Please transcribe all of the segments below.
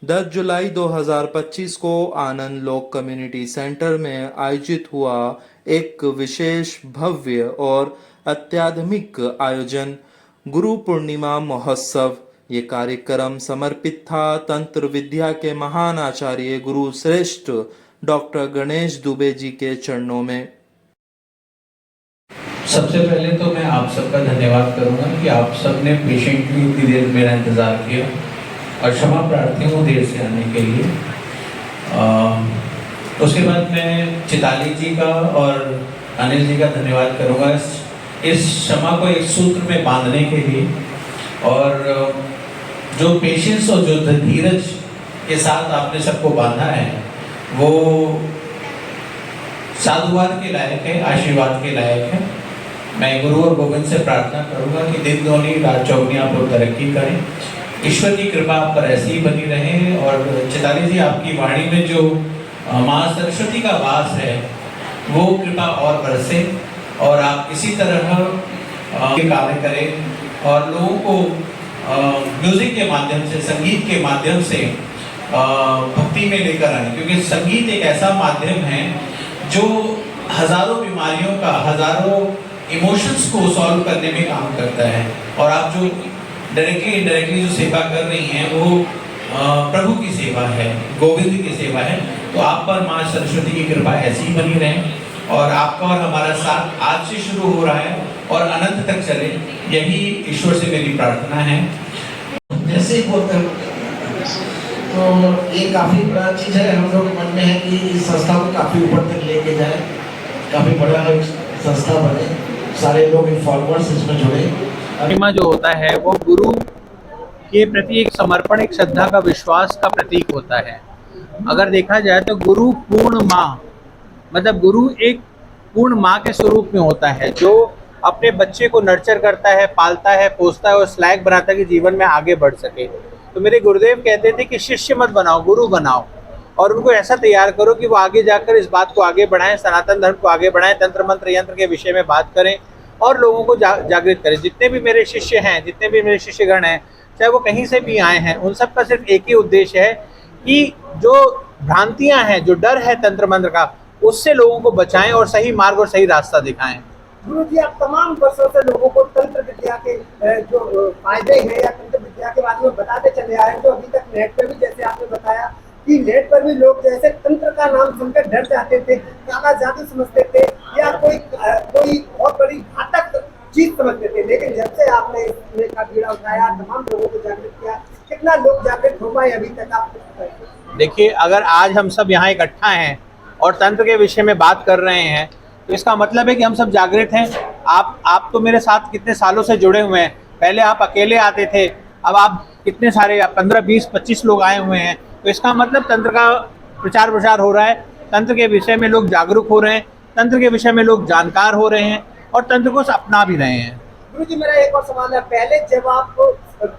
10 जुलाई 2025 को आनंद लोक community centre में आयोजित हुआ एक विशेष भव्य और अत्याधुनिक आयोजन गुरु पूर्णिमा महोत्सव। ये कार्यक्रम समर्पित था तंत्र विद्या के महान आचार्य गुरु श्रेष्ठ डॉक्टर गणेश दुबे जी के चरणों में। सबसे पहले तो मैं आप सबका धन्यवाद करूंगा कि आप सबने पेशेंटली इतनी देर मेरा इंतज़ार किया और क्षमा प्रार्थी हूँ देर से आने के लिए। उसके बाद मैं चिताली जी का और अनिल जी का धन्यवाद करूंगा इस क्षमा को एक सूत्र में बांधने के लिए, और जो पेशेंस और जो धीरज के साथ आपने सबको बांधा है वो साधुवाद के लायक है, आशीर्वाद के लायक है। मैं गुरु और गोविंद से प्रार्थना करूंगा कि दिन दोनी रात चौगनी आप लोग तरक्की करें, ईश्वर की कृपा आप पर ऐसी ही बनी रहे। और चिताली जी, आपकी वाणी में जो माँ सरस्वती का वास है वो कृपा और बरसे और आप इसी तरह कार्य करें और लोगों को म्यूजिक के माध्यम से, संगीत के माध्यम से भक्ति में लेकर आए, क्योंकि संगीत एक ऐसा माध्यम है जो हजारों बीमारियों का, हजारों इमोशंस को सॉल्व करने में काम करता है। और आप जो डायरेक्टली इनडायरेक्टली जो सेवा कर रही हैं वो प्रभु की सेवा है, गोविंद की सेवा है। तो आप पर माँ सरस्वती की कृपा ऐसी ही बनी रहे और आपका और हमारा साथ आज से शुरू हो रहा है और अनंत तक चले, यही ईश्वर से मेरी प्रार्थना है। जैसे बोलते हैं तो ये काफ़ी बड़ा चीज़ है, हम लोग के मन में है कि इस संस्था को काफ़ी ऊपर तक लेके जाए, काफ़ी बड़ा एक संस्था बने, सारे लोग फॉलोअर्स इसमें जुड़े। पूर्णिमा जो होता है वो गुरु के प्रति एक समर्पण, एक श्रद्धा का, विश्वास का प्रतीक होता है। अगर देखा जाए तो गुरु पूर्ण माँ, मतलब गुरु एक पूर्ण माँ के स्वरूप में होता है जो अपने बच्चे को नर्चर करता है, पालता है, पोसता है और लायक बनाता है कि जीवन में आगे बढ़ सके। तो मेरे गुरुदेव कहते थे कि शिष्य मत बनाओ, गुरु बनाओ और उनको ऐसा तैयार करो कि वो आगे जाकर इस बात को आगे बढ़ाएं, सनातन धर्म को आगे बढ़ाएं, तंत्र मंत्र यंत्र के विषय में बात करें और लोगों को जागृत करें। जितने भी मेरे शिष्य हैं, जितने भी मेरे शिष्यगण हैं, चाहे वो कहीं से भी आए हैं, उन सब का सिर्फ एक ही उद्देश्य है कि जो भ्रांतियां हैं, जो डर है तंत्र मंत्र का, उससे लोगों को बचाएं और सही मार्ग और सही रास्ता दिखाएं। गुरु जी, आप तमाम वर्षों से लोगों को तंत्र विद्या के जो फायदे हैं या तंत्र विद्या के बारे में बताते चले आए, जो अभी तक नेट पर भी, जैसे आपने बताया कि नेट पर भी लोग जैसे तंत्र का नाम सुनकर डर जाते थे, काला जादू समझते थे या कोई बहुत बड़ी घातक चीज समझते थे, लेकिन जब से आपने इसमें का बीड़ा उठाया, तमाम लोगों को जागृत किया, कितना लोग जागृत हो पाए अभी तक आप? देखिए, अगर आज हम सब यहाँ इकट्ठा हैं और तंत्र के विषय में बात कर रहे हैं तो इसका मतलब है कि हम सब जागृत हैं। आप तो मेरे साथ कितने सालों से जुड़े हुए हैं, पहले आप अकेले आते थे, अब आप कितने सारे 15, 20, 25 लोग आए हुए हैं। तो इसका मतलब तंत्र का प्रचार प्रसार हो रहा है, तंत्र के विषय में लोग जागरूक हो रहे हैं, तंत्र के विषय में लोग जानकार हो रहे हैं और तंत्र को अपना भी रहे हैं। गुरु जी, मेरा एक और सवाल है, पहले जब आप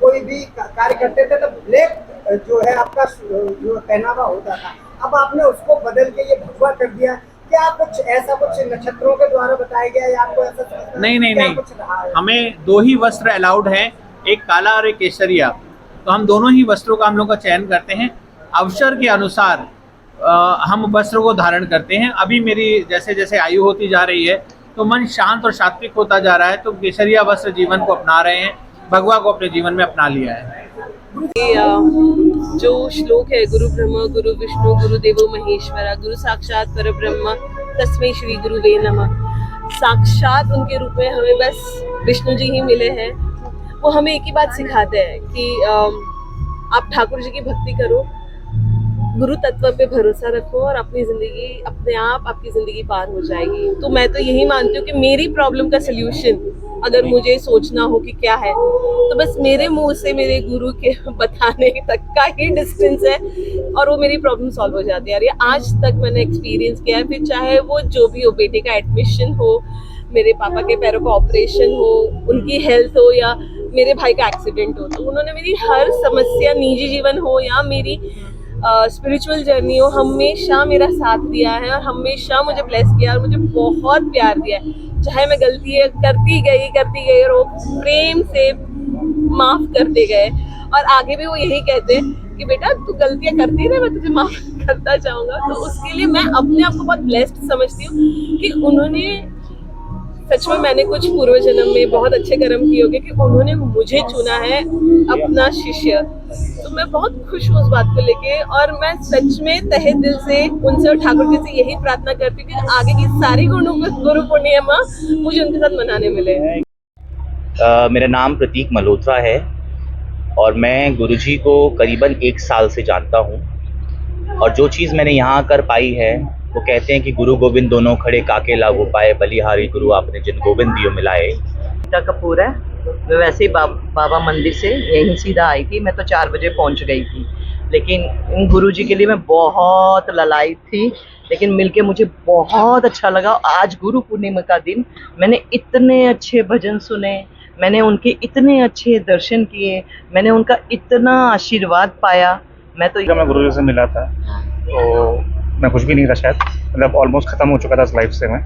कोई भी कार्य करते थे तो ब्लैक जो है आपका जो पहनावा होता था, अब आपने उसको बदल के ये भगवा कर दिया, क्या कुछ ऐसा कुछ नक्षत्रों के द्वारा बताया गया या आपको ऐसा? नहीं, हमें 2 ही वस्त्र अलाउड हैं, एक काला और एक केसरिया। तो हम दोनों ही वस्त्रों का हम लोग का चयन करते हैं, अवसर के अनुसार हम वस्त्र को धारण करते हैं। अभी मेरी जैसे जैसे आयु होती जा रही है तो मन शांत और सात्विक होता जा रहा है, तो केसरिया वस्त्र जीवन को अपना रहे हैं, भगवा को अपने जीवन में अपना लिया है। जो श्लोक है, गुरु ब्रह्मा गुरु विष्णु गुरुदेवो महेश्वरा, गुरु साक्षात परब्रह्म तस्मै श्री गुरुवे नमः। साक्षात उनके रूप में हमें बस विष्णु जी ही मिले हैं। वो हमें एक ही बात सिखाते हैं कि आप ठाकुर जी की भक्ति करो, गुरु तत्व पे भरोसा रखो और अपनी जिंदगी अपने आप आपकी जिंदगी पार हो जाएगी। तो मैं तो यही मानती हूँ कि मेरी प्रॉब्लम का सल्यूशन अगर मुझे सोचना हो कि क्या है, तो बस मेरे मुंह से मेरे गुरु के बताने तक का ही डिस्टेंस है और वो मेरी प्रॉब्लम सॉल्व हो जाती है। यार, आज तक मैंने एक्सपीरियंस किया है, फिर चाहे वो जो भी हो, बेटे का एडमिशन हो, मेरे पापा के पैरों का ऑपरेशन हो, उनकी हेल्थ हो या मेरे भाई का एक्सीडेंट हो, तो उन्होंने मेरी हर समस्या, निजी जीवन हो या मेरी स्पिरिचुअल जर्नी हो, हमेशा मेरा साथ दिया है और हमेशा मुझे ब्लेस किया और मुझे बहुत प्यार दिया है। चाहे मैं गलती करती गई और वो प्रेम से माफ करते गए। और आगे भी वो यही कहते हैं कि बेटा तू गलतियां करती रहे, मैं तुझे माफ करता जाऊंगा। तो उसके लिए मैं अपने आप को बहुत ब्लेस्ड समझती हूँ कि उन्होंने सच में, मैंने कुछ पूर्व जन्म में बहुत अच्छे कर्म किए होंगे कि उन्होंने मुझे चुना है अपना शिष्य। तो मैं बहुत खुश हूँ उस बात को लेके, और मैं सच में तहे दिल से उनसे और ठाकुर जी से यही प्रार्थना करती हूँ कि आगे की सारी गुरु पूर्णिमा मुझे उनके साथ मनाने मिले। मेरा नाम प्रतीक मल्होत्रा है और मैं गुरुजी को करीबन 1 साल से जानता हूँ। और जो चीज़ मैंने यहाँ आकर पाई है, वो कहते हैं कि गुरु गोविंद दोनों खड़े काके लागू पाए, बलिहारी गुरु आपने जिन गोविंद दियो मिलाए। गीता कपूर है। मैं वैसे ही बाबा मंदिर से यहीं सीधा आई थी। मैं तो 4 बजे पहुंच गई थी, लेकिन इन गुरुजी के लिए मैं बहुत ललाई थी, लेकिन मिलके मुझे बहुत अच्छा लगा। आज गुरु पूर्णिमा का दिन, मैंने इतने अच्छे भजन सुने, मैंने उनके इतने अच्छे दर्शन किए, मैंने उनका इतना आशीर्वाद पाया। मैं गुरुजी से मिला था तो मैं कुछ भी नहीं था शायद, मतलब ऑलमोस्ट ख़त्म हो चुका था इस लाइफ से मैं,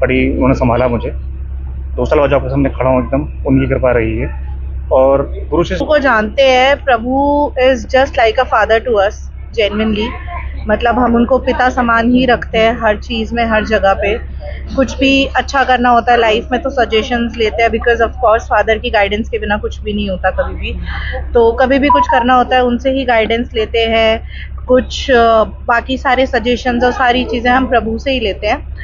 बड़ी उन्होंने संभाला मुझे। 2 साल बाद आपके सामने खड़ा हूँ, एकदम उनकी कृपा रही है। और गुरु शिष्य को जानते हैं, प्रभु is just like a father to us, genuinely. मतलब हम उनको पिता समान ही रखते हैं हर चीज़ में, हर जगह पे। कुछ भी अच्छा करना होता है लाइफ में तो सजेशंस लेते हैं, बिकॉज ऑफ कोर्स फादर की गाइडेंस के बिना कुछ भी नहीं होता कभी भी। तो कभी भी कुछ करना होता है उनसे ही गाइडेंस लेते हैं। कुछ बाकी सारे सजेशंस और सारी चीज़ें हम प्रभु से ही लेते हैं।